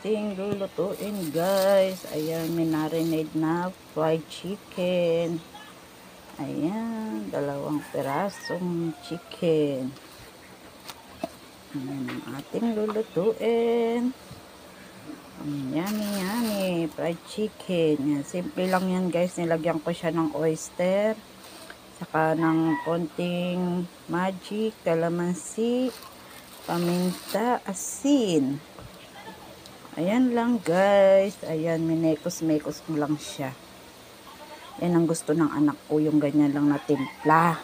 ating lulutuin, guys. Ayan, may marinade na fried chicken. Ayan, 2 pirasong chicken. Ayan ang ating lulutuin. Yummy, yummy. Fried chicken. Yan, simple lang yan, guys. Nilagyan ko siya ng oyster. Saka ng konting magic, kalamansi, paminta, asin. Ayan lang, guys. Ayan, minekos-mekos ko lang siya. Yan ang gusto ng anak ko, yung ganyan lang na timpla.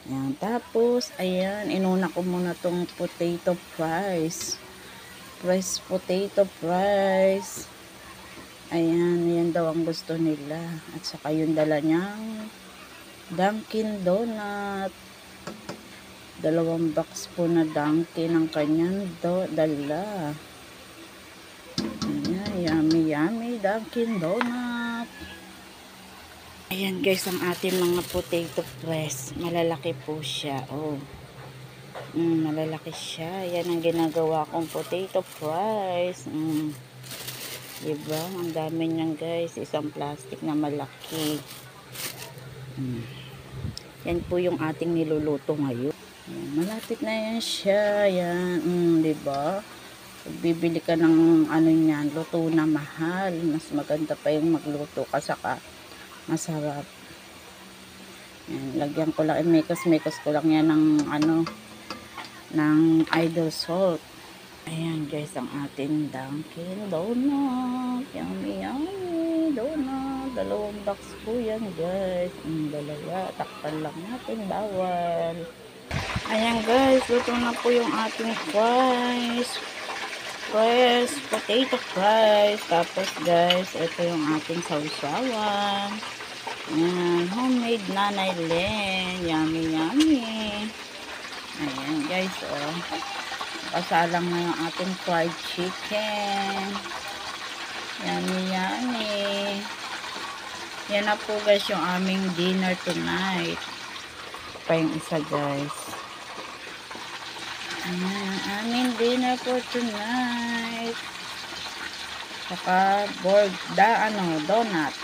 Ayan, tapos, ayan, inuna ko muna tong potato fries. Fresh potato fries. Ayan, yan daw ang gusto nila. At saka yung dala niyang Dunkin Donut. 2 box po na Dunkin ang kanyang dala. Ayan, yummy, yummy Dunkin Donut. Ayan, guys, ang ating mga potato fries. Malalaki po siya. Oh. Malalaki siya. Yan ang ginagawa kong potato fries. Diba? Ang dami niyan, guys. Isang plastic na malaki. Yan po yung ating niluluto ngayon. Yan, malapit na yan siya. Yan. Diba? Bibili ka ng ano niyan, luto na mahal. Mas maganda pa yung magluto ka, saka masarap. Yan, lagyan ko lang, mekos ko lang yan ng ano, ng Idol salt. Ayan, guys, ang ating Dunkin Donut. Yummy, yummy donut. 2 box po yan, guys. 2. Takpan lang natin, bawal. Ayan, guys, luto na po yung ating fries. Fresh potato fries. Tapos, guys, ito yung ating sausawan. Ayan, homemade Nanay Len. Yummy, yummy. Ayan, guys, oh. Kasalang na yung ating fried chicken. Yummy, yummy. Yan na po, guys, yung aming dinner tonight. Pa yung isa, guys. Ayan, ang aming dinner for tonight. Saka donut.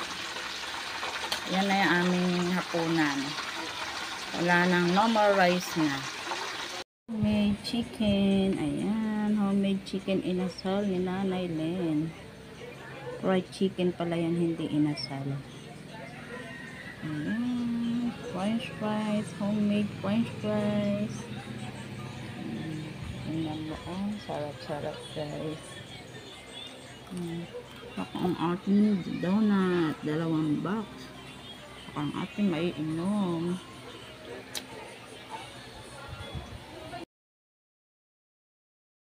Yan na yung aming hapunan. Wala nang normal rice na. Homemade chicken. Ayan, homemade chicken inasal ni Nanay Len. Fried chicken pala yan, hindi inasal. Ayan, french fries, homemade french fries. Tingnan mo, oh, sarap-sarap, guys. Saka ang ating donut, 2 box. Saka ang ating maiinom.